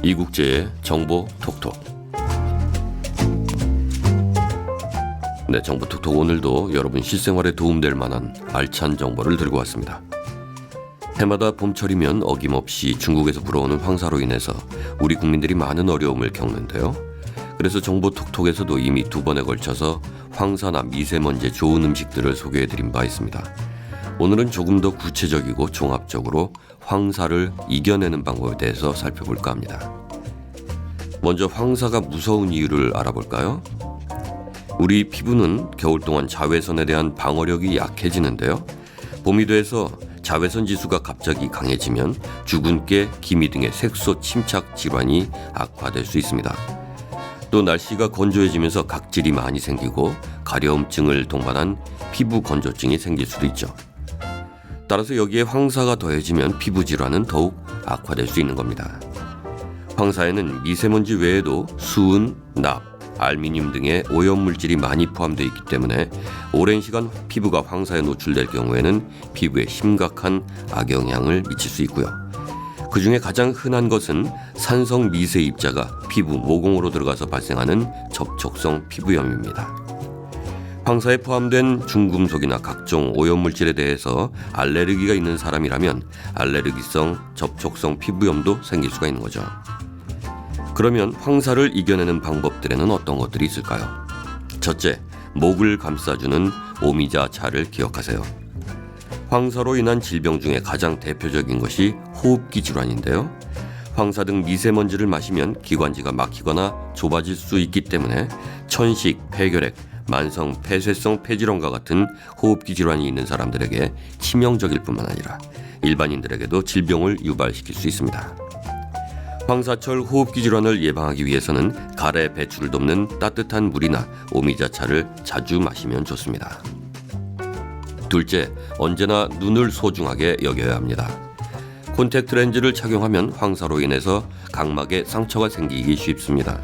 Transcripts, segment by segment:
이국제의 정보 톡톡. 네, 정보 톡톡 오늘도 여러분 실생활에 도움될 만한 알찬 정보를 들고 왔습니다. 해마다 봄철이면 어김없이 중국에서 불어오는 황사로 인해서 우리 국민들이 많은 어려움을 겪는데요. 그래서 정보 톡톡에서도 이미 2번에 걸쳐서 황사나 미세먼지에 좋은 음식들을 소개해드린 바 있습니다. 오늘은 조금 더 구체적이고 종합적으로 황사를 이겨내는 방법에 대해서 살펴볼까 합니다. 먼저 황사가 무서운 이유를 알아볼까요? 우리 피부는 겨울 동안 자외선에 대한 방어력이 약해지는데요. 봄이 돼서 자외선 지수가 갑자기 강해지면 주근깨, 기미 등의 색소 침착 질환이 악화될 수 있습니다. 또 날씨가 건조해지면서 각질이 많이 생기고 가려움증을 동반한 피부 건조증이 생길 수도 있죠. 따라서 여기에 황사가 더해지면 피부 질환은 더욱 악화될 수 있는 겁니다. 황사에는 미세먼지 외에도 수은, 납, 알루미늄 등의 오염물질이 많이 포함되어 있기 때문에 오랜 시간 피부가 황사에 노출될 경우에는 피부에 심각한 악영향을 미칠 수 있고요. 그 중에 가장 흔한 것은 산성 미세 입자가 피부 모공으로 들어가서 발생하는 접촉성 피부염입니다. 황사에 포함된 중금속이나 각종 오염물질에 대해서 알레르기가 있는 사람이라면 알레르기성 접촉성 피부염도 생길 수가 있는 거죠. 그러면 황사를 이겨내는 방법들에는 어떤 것들이 있을까요? 첫째, 목을 감싸주는 오미자차를 기억하세요. 황사로 인한 질병 중에 가장 대표적인 것이 호흡기 질환인데요. 황사 등 미세먼지를 마시면 기관지가 막히거나 좁아질 수 있기 때문에 천식, 폐결핵, 만성 폐쇄성 폐질환과 같은 호흡기 질환이 있는 사람들에게 치명적일 뿐만 아니라 일반인들에게도 질병을 유발시킬 수 있습니다. 황사철 호흡기 질환을 예방하기 위해서는 가래 배출을 돕는 따뜻한 물이나 오미자차를 자주 마시면 좋습니다. 둘째, 언제나 눈을 소중하게 여겨야 합니다. 콘택트 렌즈를 착용하면 황사로 인해서 각막에 상처가 생기기 쉽습니다.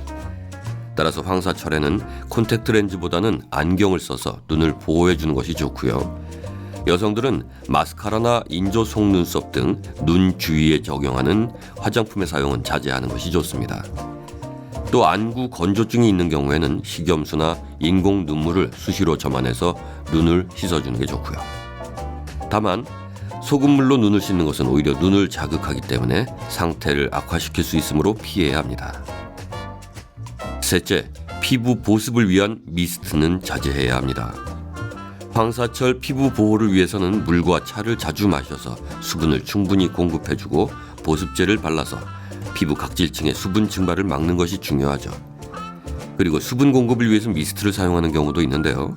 따라서 황사철에는 콘택트 렌즈보다는 안경을 써서 눈을 보호해주는 것이 좋고요. 여성들은 마스카라나 인조 속눈썹 등 눈 주위에 적용하는 화장품의 사용은 자제하는 것이 좋습니다. 또 안구 건조증이 있는 경우에는 식염수나 인공 눈물을 수시로 점안해서 눈을 씻어주는 게 좋고요. 다만 소금물로 눈을 씻는 것은 오히려 눈을 자극하기 때문에 상태를 악화시킬 수 있으므로 피해야 합니다. 셋째, 피부 보습을 위한 미스트는 자제해야 합니다. 황사철 피부 보호를 위해서는 물과 차를 자주 마셔서 수분을 충분히 공급해주고 보습제를 발라서 피부 각질층의 수분 증발을 막는 것이 중요하죠. 그리고 수분 공급을 위해서 미스트를 사용하는 경우도 있는데요.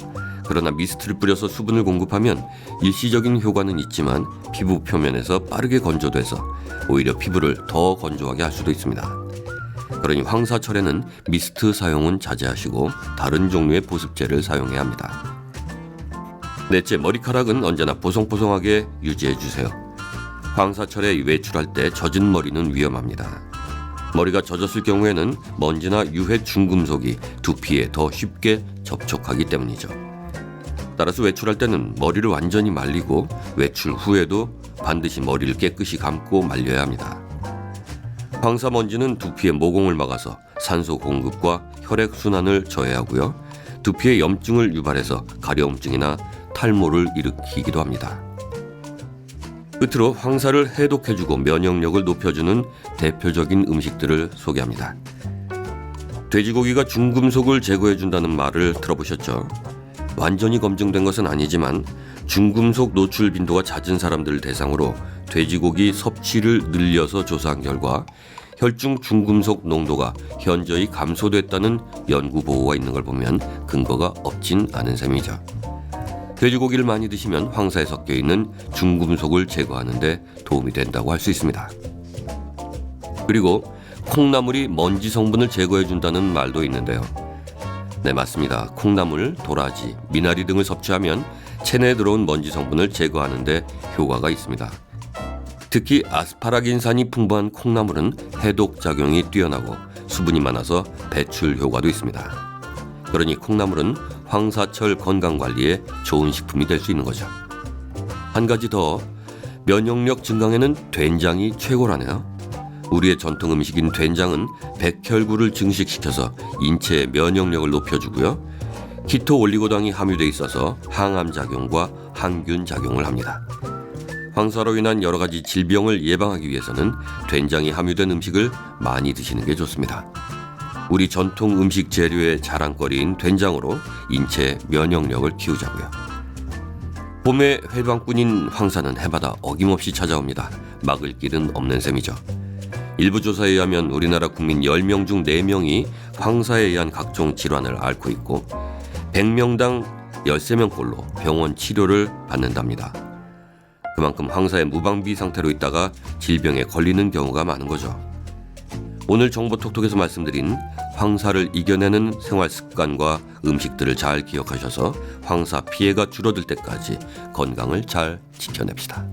그러나 미스트를 뿌려서 수분을 공급하면 일시적인 효과는 있지만 피부 표면에서 빠르게 건조돼서 오히려 피부를 더 건조하게 할 수도 있습니다. 그러니 황사철에는 미스트 사용은 자제하시고 다른 종류의 보습제를 사용해야 합니다. 넷째, 머리카락은 언제나 보송보송하게 유지해주세요. 황사철에 외출할 때 젖은 머리는 위험합니다. 머리가 젖었을 경우에는 먼지나 유해 중금속이 두피에 더 쉽게 접촉하기 때문이죠. 따라서 외출할 때는 머리를 완전히 말리고 외출 후에도 반드시 머리를 깨끗이 감고 말려야 합니다. 황사 먼지는 두피의 모공을 막아서 산소 공급과 혈액 순환을 저해하고요. 두피에 염증을 유발해서 가려움증이나 탈모를 일으키기도 합니다. 끝으로 황사를 해독해주고 면역력을 높여주는 대표적인 음식들을 소개합니다. 돼지고기가 중금속을 제거해준다는 말을 들어보셨죠? 완전히 검증된 것은 아니지만 중금속 노출 빈도가 잦은 사람들을 대상으로 돼지고기 섭취를 늘려서 조사한 결과 혈중 중금속 농도가 현저히 감소됐다는 연구 보고가 있는 걸 보면 근거가 없진 않은 셈이죠. 돼지고기를 많이 드시면 황사에 섞여 있는 중금속을 제거하는 데 도움이 된다고 할 수 있습니다. 그리고 콩나물이 먼지 성분을 제거해 준다는 말도 있는데요. 네, 맞습니다. 콩나물, 도라지, 미나리 등을 섭취하면 체내에 들어온 먼지 성분을 제거하는 데 효과가 있습니다. 특히 아스파라긴산이 풍부한 콩나물은 해독 작용이 뛰어나고 수분이 많아서 배출 효과도 있습니다. 그러니 콩나물은 황사철 건강관리에 좋은 식품이 될 수 있는 거죠. 한 가지 더, 면역력 증강에는 된장이 최고라네요. 우리의 전통 음식인 된장은 백혈구를 증식시켜서 인체의 면역력을 높여주고요. 키토 올리고당이 함유돼 있어서 항암 작용과 항균 작용을 합니다. 황사로 인한 여러 가지 질병을 예방하기 위해서는 된장이 함유된 음식을 많이 드시는 게 좋습니다. 우리 전통 음식 재료의 자랑거리인 된장으로 인체 면역력을 키우자고요. 봄의 회방꾼인 황사는 해마다 어김없이 찾아옵니다. 막을 길은 없는 셈이죠. 일부 조사에 의하면 우리나라 국민 10명 중 4명이 황사에 의한 각종 질환을 앓고 있고 100명당 13명꼴로 병원 치료를 받는답니다. 그만큼 황사의 무방비 상태로 있다가 질병에 걸리는 경우가 많은 거죠. 오늘 정보톡톡에서 말씀드린 황사를 이겨내는 생활 습관과 음식들을 잘 기억하셔서 황사 피해가 줄어들 때까지 건강을 잘 지켜냅시다.